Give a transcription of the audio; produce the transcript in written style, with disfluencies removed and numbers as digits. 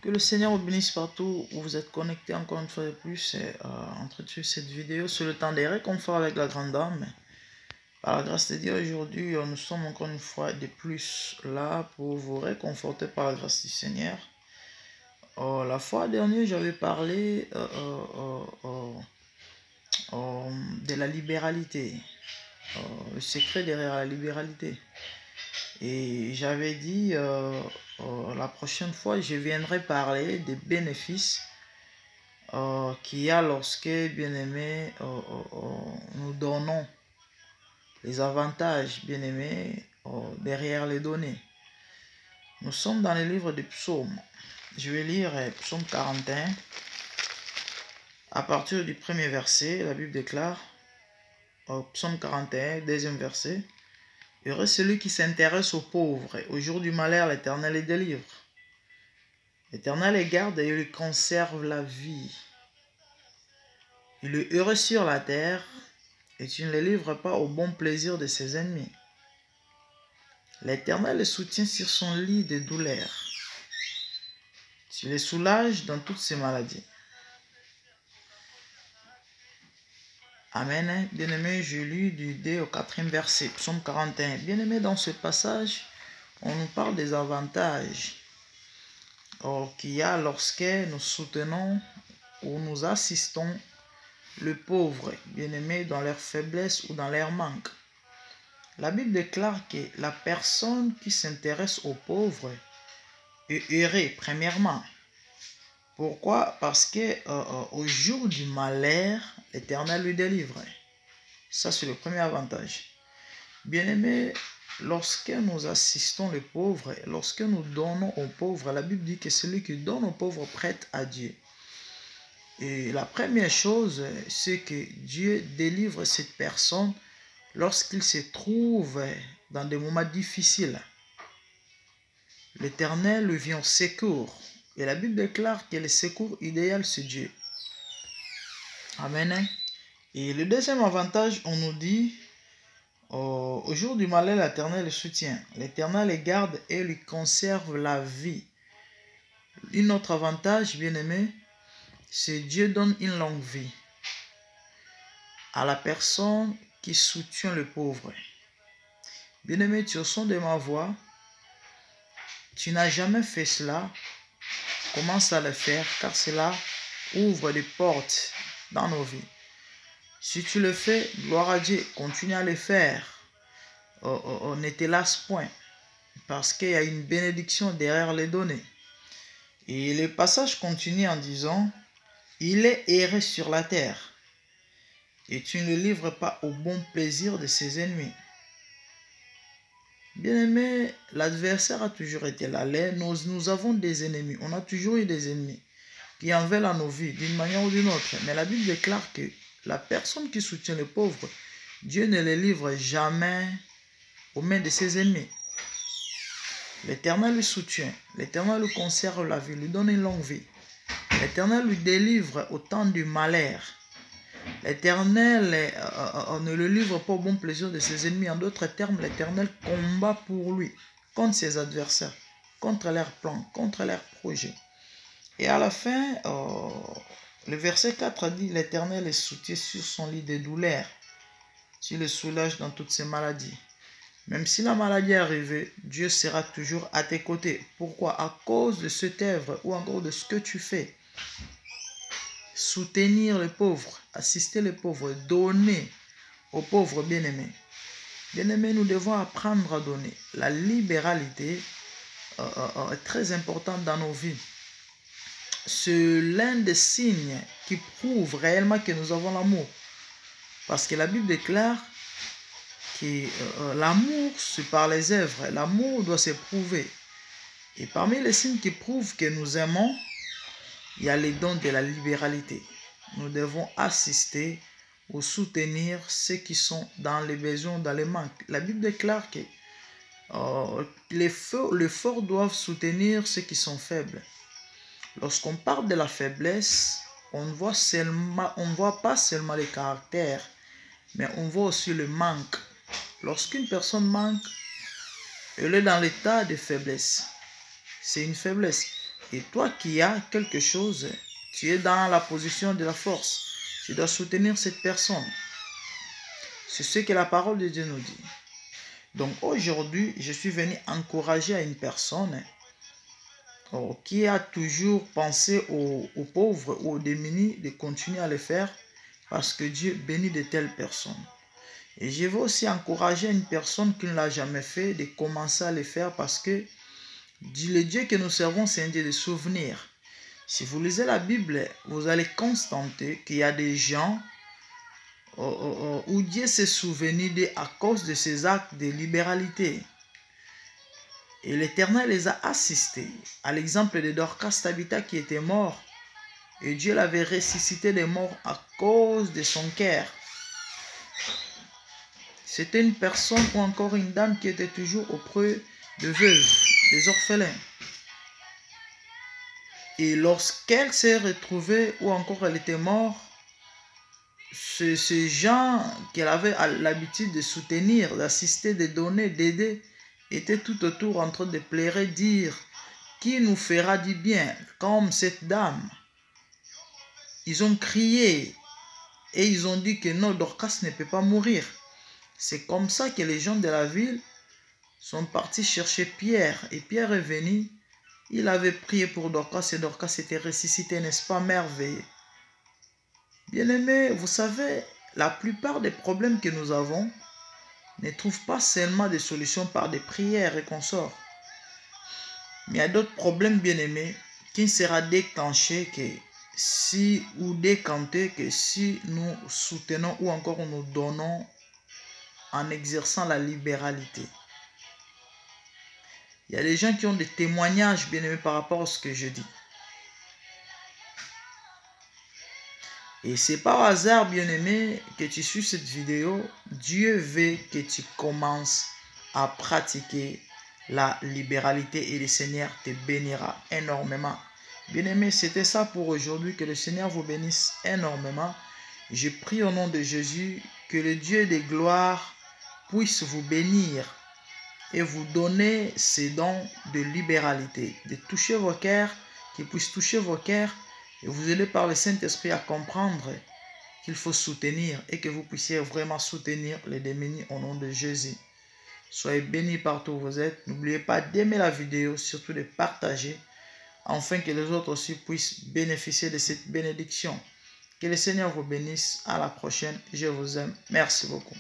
Que le Seigneur vous bénisse partout où vous êtes connectés encore une fois de plus et entretenu cette vidéo sur le temps des réconforts avec la grande dame. Par la grâce de Dieu, aujourd'hui, nous sommes encore une fois de plus là pour vous réconforter par la grâce du Seigneur. La fois dernière, j'avais parlé de la libéralité, le secret derrière la libéralité. Et j'avais dit, la prochaine fois, je viendrai parler des bénéfices qu'il y a lorsque, bien aimé, nous donnons les avantages, bien aimé, derrière les données. Nous sommes dans le livre des psaumes. Je vais lire psaume 41. À partir du premier verset, la Bible déclare, psaume 41, deuxième verset, « Heureux celui qui s'intéresse aux pauvres, au jour du malheur, l'Éternel les délivre. L'Éternel les garde et lui conserve la vie. Il est heureux sur la terre, et tu ne les livres pas au bon plaisir de ses ennemis. L'Éternel les soutient sur son lit de douleur. Tu les soulages dans toutes ses maladies. » Amen. Bien-aimé, je lis du 2 au 4e verset, psaume 41. Bien-aimé, dans ce passage, on nous parle des avantages qu'il y a lorsque nous soutenons ou nous assistons les pauvres, bien-aimés, dans leur faiblesse ou dans leur manque. La Bible déclare que la personne qui s'intéresse aux pauvres est heureux, premièrement. Pourquoi? Parce que au jour du malheur, l'Éternel lui délivre. Ça, c'est le premier avantage. Bien-aimés, lorsque nous assistons les pauvres, lorsque nous donnons aux pauvres, la Bible dit que celui qui donne aux pauvres prête à Dieu. Et la première chose, c'est que Dieu délivre cette personne lorsqu'il se trouve dans des moments difficiles. L'Éternel lui vient au secours. Et la Bible déclare que le secours idéal, c'est Dieu. Amen. Et le deuxième avantage, on nous dit, au jour du malheur, l'Éternel le soutient. L'Éternel les garde et lui conserve la vie. Un autre avantage, bien-aimé, c'est Dieu donne une longue vie à la personne qui soutient le pauvre. Bien-aimé, tu es au son de ma voix. Tu n'as jamais fait cela. Commence à le faire, car cela ouvre des portes dans nos vies. Si tu le fais, gloire à Dieu, continue à le faire. Ne te lasse point, parce qu'il y a une bénédiction derrière les données. Et le passage continue en disant, « Il est erré sur la terre, et tu ne le livres pas au bon plaisir de ses ennemis. » Bien-aimé, l'adversaire a toujours été là. Nous avons des ennemis. On a toujours eu des ennemis qui en veulent à nos vies d'une manière ou d'une autre. Mais la Bible déclare que la personne qui soutient les pauvres, Dieu ne les livre jamais aux mains de ses ennemis. L'Éternel lui soutient. L'Éternel lui conserve la vie, lui donne une longue vie. L'Éternel lui délivre au temps du malheur. L'Éternel ne le livre pas au bon plaisir de ses ennemis. En d'autres termes, l'Éternel combat pour lui, contre ses adversaires, contre leurs plans, contre leurs projets. Et à la fin, le verset 4 dit, l'Éternel est soutient sur son lit de douleur. Tu le soulages dans toutes ses maladies. Même si la maladie est arrivée, Dieu sera toujours à tes côtés. Pourquoi? À cause de cette œuvre ou encore de ce que tu fais. Soutenir les pauvres, assister les pauvres, donner aux pauvres bien-aimés. Bien-aimés, nous devons apprendre à donner. La libéralité est très importante dans nos vies. C'est l'un des signes qui prouve réellement que nous avons l'amour. Parce que la Bible déclare que l'amour, c'est par les œuvres. L'amour doit se prouver. Et parmi les signes qui prouvent que nous aimons, il y a les dons de la libéralité. Nous devons assister ou soutenir ceux qui sont dans les besoins, dans les manques. La Bible déclare que les forts doivent soutenir ceux qui sont faibles. Lorsqu'on parle de la faiblesse, on ne voit pas seulement les caractères, mais on voit aussi le manque. Lorsqu'une personne manque, elle est dans l'état de faiblesse. C'est une faiblesse. Et toi qui as quelque chose, tu es dans la position de la force. Tu dois soutenir cette personne. C'est ce que la parole de Dieu nous dit. Donc aujourd'hui, je suis venu encourager à une personne qui a toujours pensé aux pauvres ou aux démunis de continuer à le faire parce que Dieu bénit de telles personnes. Et je veux aussi encourager une personne qui ne l'a jamais fait de commencer à le faire parce que le Dieu que nous servons, c'est un Dieu de souvenirs. Si vous lisez la Bible, vous allez constater qu'il y a des gens où Dieu s'est souvenu d'eux à cause de ses actes de libéralité. Et l'Éternel les a assistés. À l'exemple de Dorcas Tabitha qui était mort. Et Dieu l'avait ressuscité des morts à cause de son cœur. C'était une personne ou encore une dame qui était toujours auprès de veuves, des orphelins. Et lorsqu'elle s'est retrouvée ou encore elle était morte, ces gens qu'elle avait l'habitude de soutenir, d'assister, de donner, d'aider, étaient tout autour en train de pleurer, dire qui nous fera du bien, comme cette dame. Ils ont crié et ils ont dit que non, Dorcas ne peut pas mourir. C'est comme ça que les gens de la ville sont partis chercher Pierre. Et Pierre est venu. Il avait prié pour Dorcas et Dorcas était ressuscité, n'est-ce pas merveilleux? Bien-aimés, vous savez, la plupart des problèmes que nous avons ne trouvent pas seulement des solutions par des prières et consorts. Mais il y a d'autres problèmes, bien-aimés, qui ne sera déclenché que si ou décanté que si nous soutenons ou encore nous donnons en exerçant la libéralité. Il y a des gens qui ont des témoignages, bien-aimés, par rapport à ce que je dis. Et c'est par hasard, bien-aimé, que tu suis cette vidéo. Dieu veut que tu commences à pratiquer la libéralité et le Seigneur te bénira énormément. Bien-aimé, c'était ça pour aujourd'hui. Que le Seigneur vous bénisse énormément. Je prie au nom de Jésus que le Dieu de gloire puisse vous bénir et vous donner ces dons de libéralité, de toucher vos cœurs, qu'il puisse toucher vos cœurs et vous aider par le Saint-Esprit à comprendre qu'il faut soutenir et que vous puissiez vraiment soutenir les démunis au nom de Jésus. Soyez bénis partout où vous êtes. N'oubliez pas d'aimer la vidéo, surtout de partager, afin que les autres aussi puissent bénéficier de cette bénédiction. Que le Seigneur vous bénisse. À la prochaine. Je vous aime. Merci beaucoup.